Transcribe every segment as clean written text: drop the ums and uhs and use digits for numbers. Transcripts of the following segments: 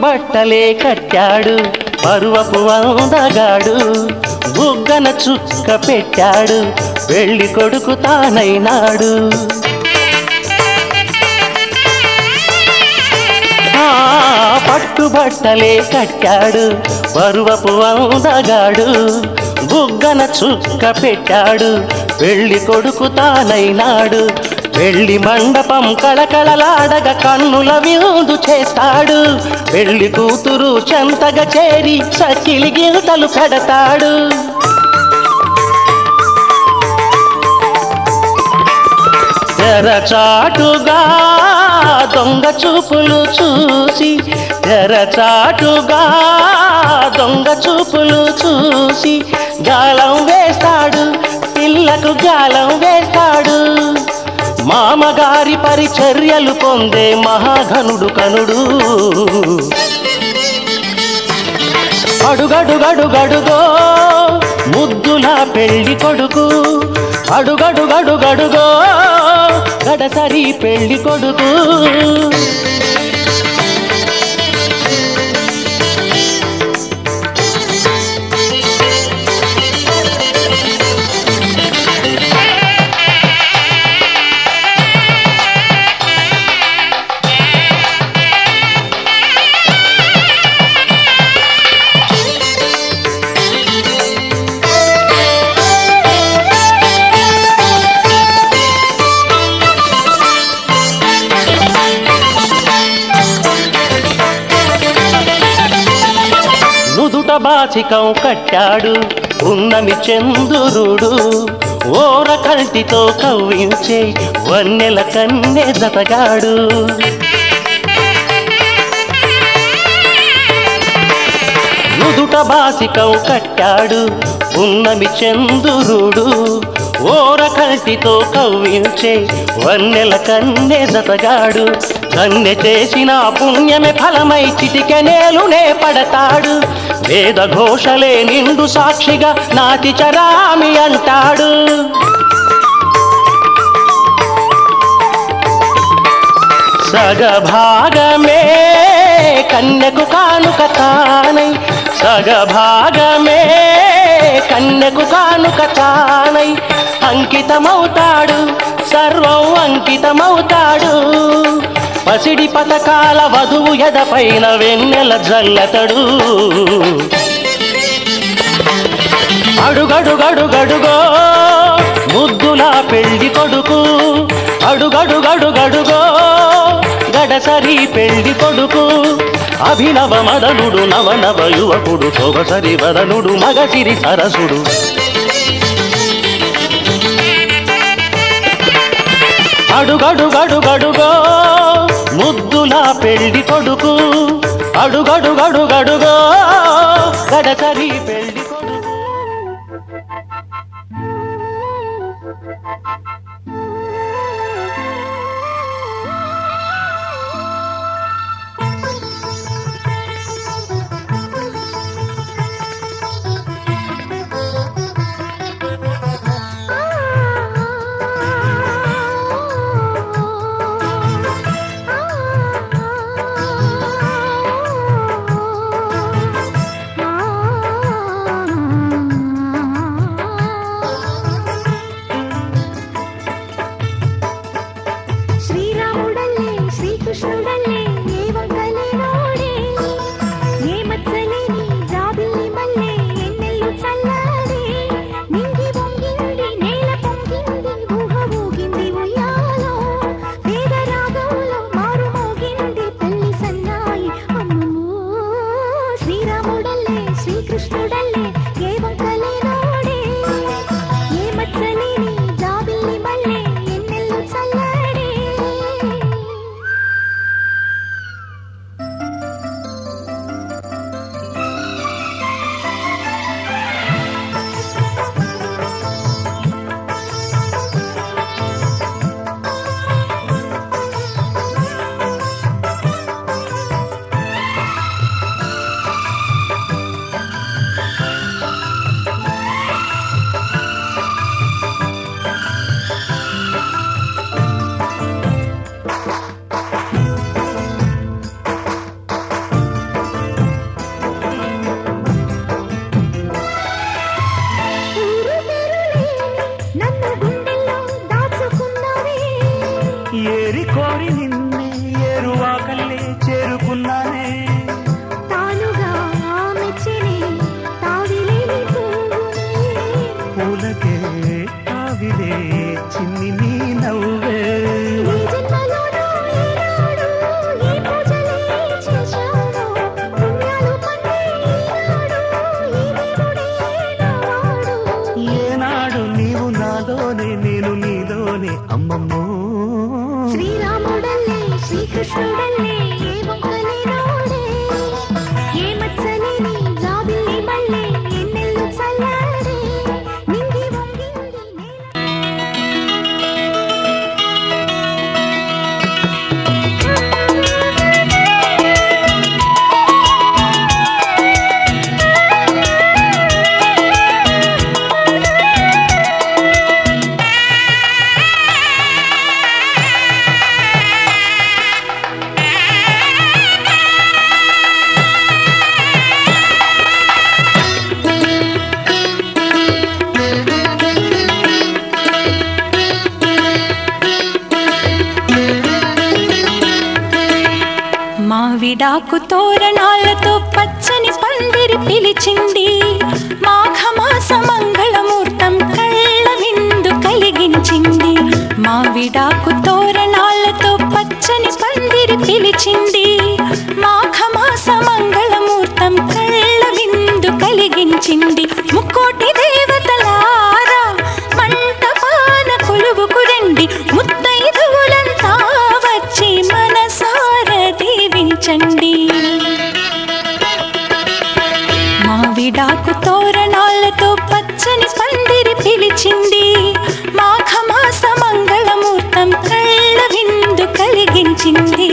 పట్టుబట్టలే కట్టాడు పరువపు అందగాడు, బుగ్గన చుక్క పెట్టాడు పెళ్లి కొడుకు తానైనాడు. పట్టుబట్టలే కట్టాడు పరువపు అందగాడు, బుగ్గన చుక్క పెట్టాడు పెళ్లి కొడుకు తానైనాడు. పెళ్లి మండపం కళకళలాడగా కన్నుల విందు చేస్తాడు, పెళ్లి కూతురు చెంతగా చేరి సకిలి గింతలు పెడతాడు. తెరచాటుగా దొంగ చూపులు చూసి, తెరచాటుగా దొంగ చూపులు చూసి గాలం వేస్తాడు, పిల్లకు గాలం వేస్తాడు. మామగారి పరిచర్యలు పొందే మహాఘనుడు కనుడు. అడుగడుగడుగడుగో ముద్దుల పెళ్లి కొడుకు, అడుగడుగడుగడుగో గడసరి పెళ్లి కొడుకు. బాచికం కట్టాడు ఉన్నమి చంద్రుడు, ఓర కంటితో కవ్వించే వన్నెల కన్నె జతగాడు. నుదుట బాచికం కట్టాడు ఉన్నమి చంద్రుడు, ఓర కంటితో కవ్వించే వన్నెల కన్నె జతగాడు. కన్నె చేసిన పుణ్యమే ఫలమై చిటికెనేలునే పడతాడు, వేద ఘోషలే నిండు సాక్షిగా నాటి చరామి అంటాడు. సగభాగమే కన్యకు కానుక తానై, సగభాగమే కన్యకు కానుక తానై అంకితమవుతాడు, సర్వం అంకితమవుతాడు. పసిడి పథకాల వధువు ఎదపైన వెన్నెల జల్లతడు. అడుగడుగడుగడుగో ముద్దుల పెళ్లి కొడుకు, అడుగడుగడుగడుగో గడసరి పెళ్లి కొడుకు. అభినవ మదనుడు నవనవ యువకుడు, సొగసరి వదనుడు మగసిరి సరసుడు. అడుగడుగడుగడుగో ముద్దుల పెళ్లి కొడుకు, అడుగడుగడుగడుగో గడసరి పెళ్లి కొడుకు. నవ్వే చిన్ని నీ నవ్వే ఏనాడు నీవు నాలోనే నేను నీలోనే అమ్మమ్మో శ్రీరాముడల్లే శ్రీకృష్ణుడల్లే ఏ మొక్కలే నోడే ఏ మచ్చని నీ జాబిల్లి మళ్ళే ఎన్నెల్లు చల్లాడే నింగి వంగింది మావిడాకు తోరణాలతో పచ్చని పందిరి పిలిచింది మాఘమాస మంగళమూర్తం కళ్ళ విందు కలిగించింది మావిడాకు తోరణాలతో పచ్చని పందిరి పిలిచింది మాఘమాస మంగళమూర్తం కళ్ళ విందు కలిగించింది ముక్కోటి దేవతలారా మంటపాన కొలువుకు రండి ముత్తైదువులంతా వచ్చి మనసార దీవించండి మావిడాకు తోరణాలతో పచ్చని పందిరి పిలిచింది మాఘమాస మంగళమూర్తం కళ్ళ విందు కలిగించింది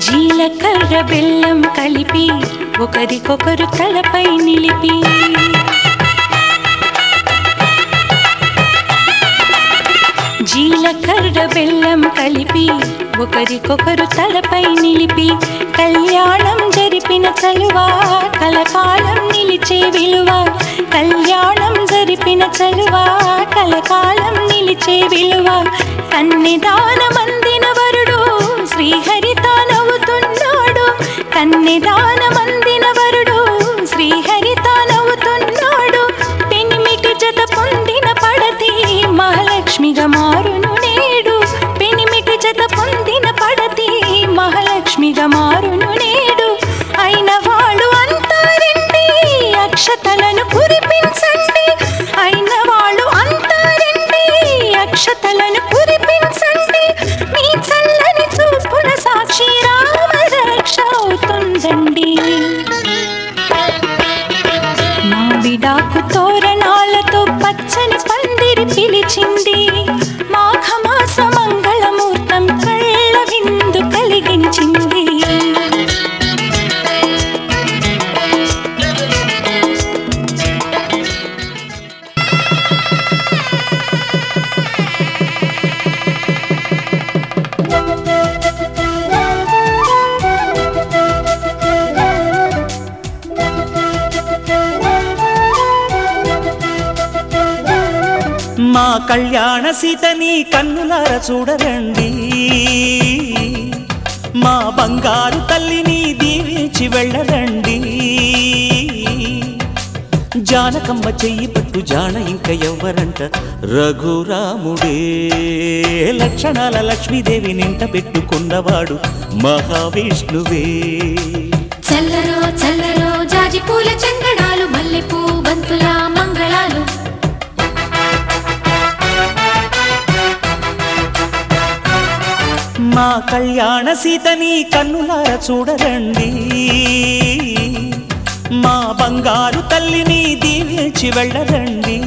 జీలకర్ర బెల్లం కలిపి ఒకరికొకరు తలపై నిలిపి జీలకర్ర బెల్లం కలిపి ఒకరికొకరు తలపై నిలిపి కళ్యాణం జరిపిన చలువా కలకాలం నిలిచే విలువ కళ్యాణం జరిపిన చలువా కలకాలం నిలిచే విలువ కన్నెదానమందిన వరుడు శ్రీహరితో నవ్వుతున్నాడు కన్నెదానమందిన వరుడు శ్రీహరితో నవ్వుతున్నాడు పెనిమిటి జత పొందిన పడతి మహాలక్ష్మిగా మారును నేడు పెనిమిటి జత పొందిన పడతి మహాలక్ష్మిగా మారును నేడు అయిన వాళ్ళు అంతా రండి అక్షతలను కురిపించండి అయిన వాళ్ళు అంతా రండి అక్షతలను కురిపించండి మీ చల్లని చూపుల సాక్షి రామ రక్ష అవుతుందండి మావిడాకు తోరణాలతో పచ్చని పందిరి పిలిచింది మాఘమాస మంగళమూర్తం కళ్ళ విందు కలిగించింది మా కళ్యాణ సీతని కన్నులార చూడరండి మా బంగారు తల్లిని దీవించి వెళ్ళరండి జానకమ్మ చెయ్యి పట్టు జాన ఇంక ఎవ్వరంట రఘురాముడే లక్షణాల లక్ష్మీదేవి నింట పెట్టుకున్నవాడు మహావిష్ణువే చల్లరో చల్లరో జాజి పూల చంగడాలు మల్లెపూ బంతుల మంగళాలు మా కళ్యాణ సీతని కన్నులార చూడరండి మా బంగారు తల్లిని దీవించి వెళ్ళరండి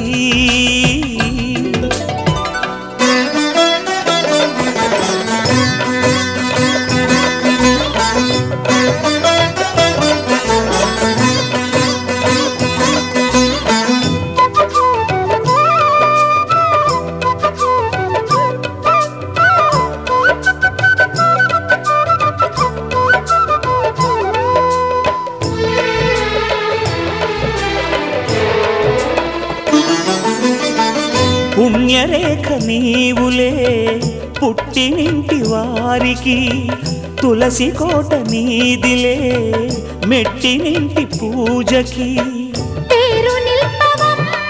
పుణ్యరేఖ నీవులే పుట్టినింటి వారికి తులసి కోట నీదిలే మెట్టినింటి పూజకి పేరు నిల్పవమ్మా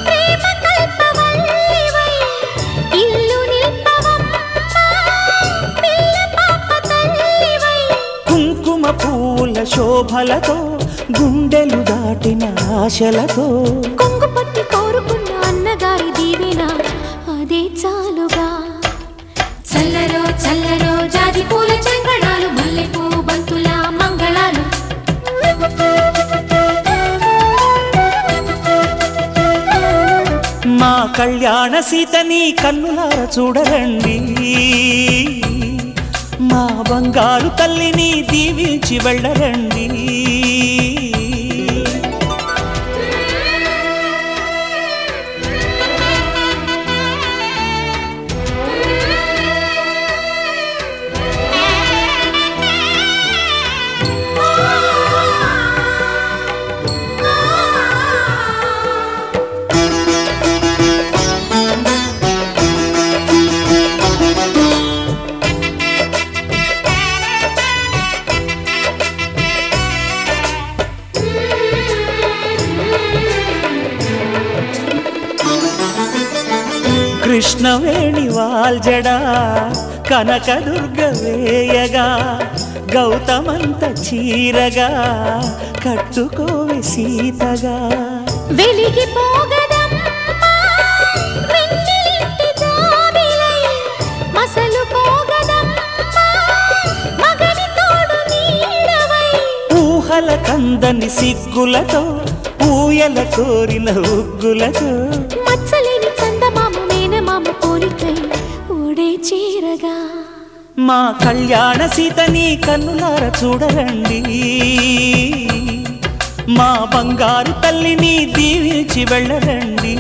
ప్రేమ కల్పవల్లివై ఇల్లు నిల్పవమ్మా పిల్ల పాప తల్లివై కుంకుమ పూల శోభలతో గుండెలు దాటిన ఆశలతో కొంగు పట్టి కోరుకున్న అన్నగారి దీవెన అదే చాలుగా చల్లరో చల్లరో జాజి పూల చెంగడాలు మల్లెపూ బంతుల మంగళాలు మా కళ్యాణ సీతని కన్నులార చూడరండి మా బంగారు తల్లిని దీవించి వెళ్ళరండి కృష్ణవేణి వాల్జడా కనకదుర్గ వేయగా గౌతమంత చీరగా కట్టుకోవి సీతగా వెలిగిపోగదమ్మా వెన్నెలింటి జాబిలై మసలుకోగదమ్మా మగని తోడు నీడవై ఊహల కందని సిగ్గులతో ఊయల కోరిన ఉగ్గులతో మచ్చలేని చందమామ మేనమామ పోలికై ఓడే చీరగా మా కళ్యాణ సీతని కన్నులార చూడరండి మా బంగారు తల్లిని దీవించి వెళ్ళరండి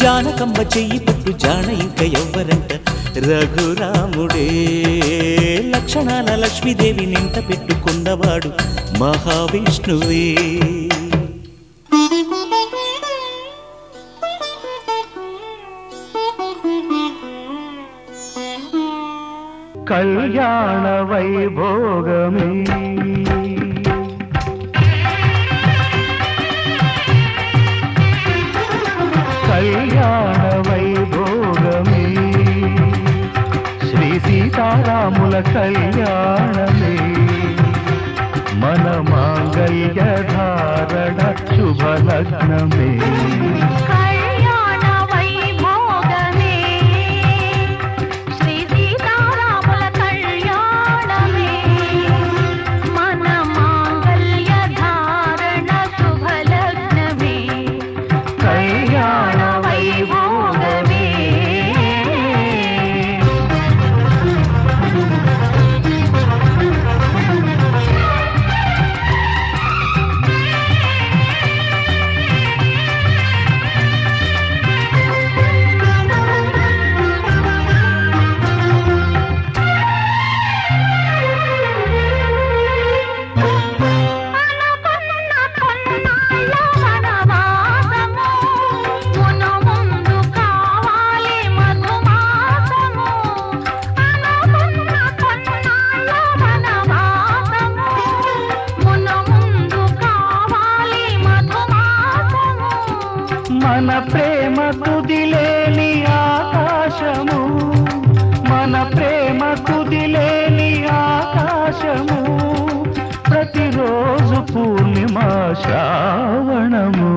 జానకమ్మ చెయ్యి పట్టు జాన ఇంక ఎవ్వరంట రఘురాముడే లక్షణాల లక్ష్మీదేవి నింట పెట్టుకున్నవాడు మహావిష్ణువే కళ్యాణ వైభోగమే కళ్యాణ వైభోగమే శ్రీ సీతారాముల కళ్యాణమే మన మాంగళ్య ధారణ శుభలగ్నమే మన ప్రేమ కుదిలేని ఆకాశము మన ప్రేమ కుదిలేని ఆకాశము ప్రతిరోజు పూర్ణిమ శ్రావణము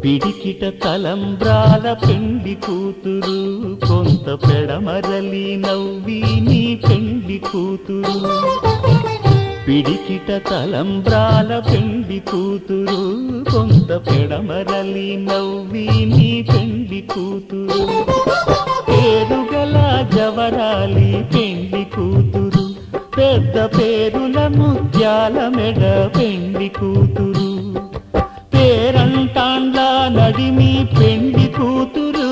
పిడికిట తలంబ్రాల పెండి కూతురు కొంత పెడమరలి నవ్వి నీ పెండి కూతురు పిడికిట తలంబ్రాల పెండి కూతురు కొంత పెడమరలి నవ్వి నీ పెండి కూతురు పేరుగల జవరాలి పెండి కూతురు పెద్ద పేరుల ముత్యాల మెడ పెండి కూతురు పేరంటాండ్ల నడిమి పెండి కూతురు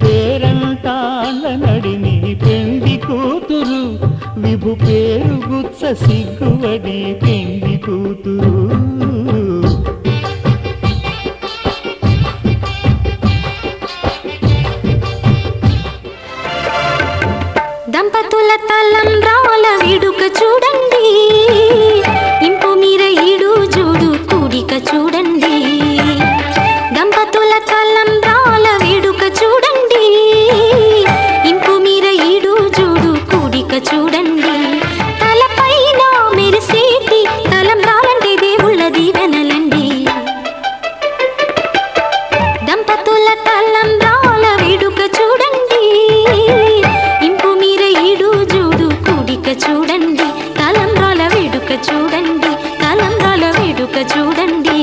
పేరంటాండ్ల నడిమి పెండి కూతురు విభు పేరు గుత్స సిగ్గువడి పెండి కూతురు దంపతుల తలంబ్రాల వేడుక చూడండి ఇంపు మీర ఈడు జోడు కూడిక చూడండి దంపతుల తలంబ్రాల వేడుక చూడండి ఇంపు మీర ఈడు జోడు కూడిక చూడండి తలపైన మెరిసేటి తలంబ్రాలంటే దేవుళ్ళ దీవెనలండి దంపతుల తలంబ్రాల వేడుక చూడండి ఇంపు మీర ఈడు జోడు కూడిక చూడండి తలంబ్రాల వేడుక చూడండి తలంబ్రాల వేడుక చూడండి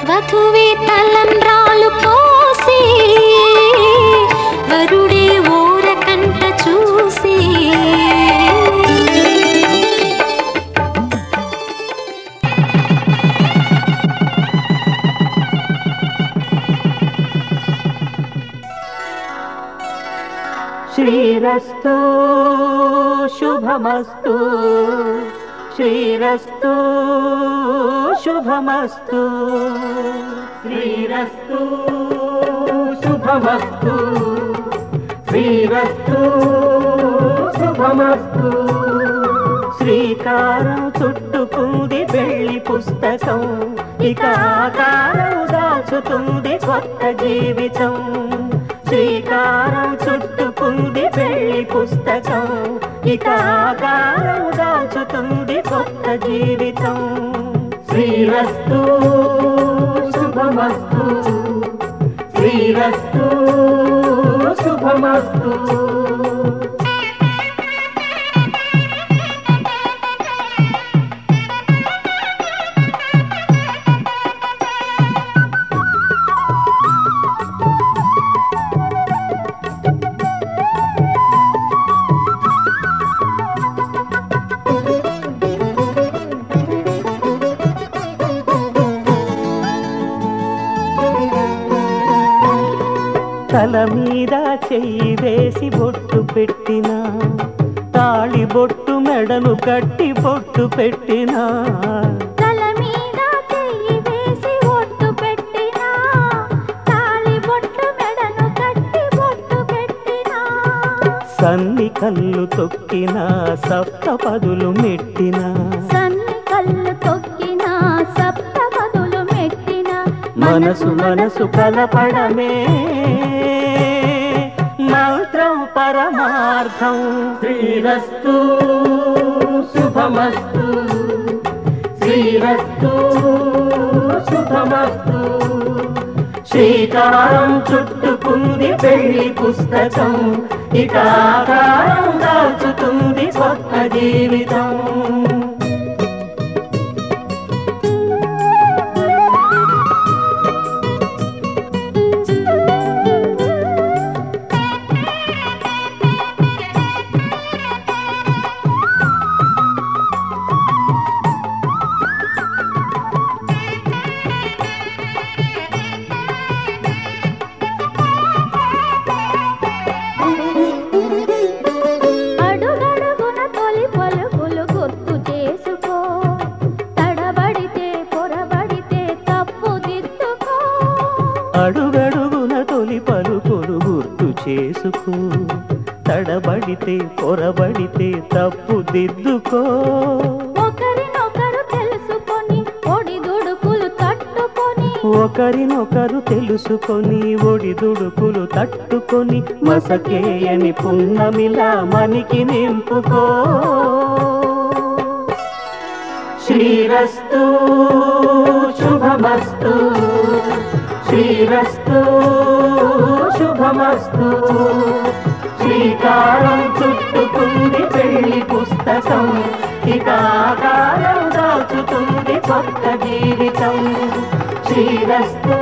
వధువే తలంబ్రాలు పోసే వరుడే ఓరకంట చూసే శ్రీరస్తు శుభమస్తు శ్రీరస్తు శుభమస్తు శ్రీరస్తు శుభమస్తు శ్రీరస్తు శుభమస్తు శ్రీకారం చుట్టుకుంది వెళ్ళి పుస్తకం ఇక ఆకారం దాచుతుంది కొత్త జీవితం శ్రీకారం చుట్టుకుంది వెళ్ళి పుస్తకం ఇక ఆకారం దాచుతుంది కొత్త జీవితం శ్రీరస్తు శుభమస్తు శ్రీరస్తు శుభమస్తు తల మీద చెయ్యి వేసి బొట్టు పెట్టిన తాళి బొట్టు మెడను కట్టి బొట్టు పెట్టిన తల మీద చెయ్యి వేసి బొట్టు పెట్టిన తాళి బొట్టు మెడను కట్టి బొట్టు పెట్టిన సన్ని కళ్ళు తొక్కిన సప్తపదులు మెట్టిన సన్ని కళ్ళు తొక్కిన సప్తపదులు మెట్టిన మనసు మనసు కలపడమే మంత్రం పరమార్థం శ్రీరస్తు శుభమస్తు శ్రీరస్తు శుభమస్తు శ్రీకారం చుట్టుకుంది పెళ్లి పుస్తకం ఇక ఆకారం దాచుతుంది కొత్త జీవితం అడుగడుగున తొలి పలుకులు గుర్తు తొలి పలుకులు గుర్తు చేసుకో, తడబడితే పొరబడితే తప్పు దిద్దుకో. ఒకరినొకరు తెలుసుకొని ఒడిదుడుకులు తట్టుకొని, ఒకరినొకరు తెలుసుకొని ఒడిదుడుకులు తట్టుకొని, మసకేయని పున్నమిలా మనికి నింపుకో. శ్రీరస్తు శుభమస్తు, శ్రీరస్తు శుభమస్తు. శ్రీకారం చుట్టుకుంది పెళ్లి పుస్తకం, ఇక ఆకారం దాచుతుంది కొత్త జీవితం. శ్రీరస్తు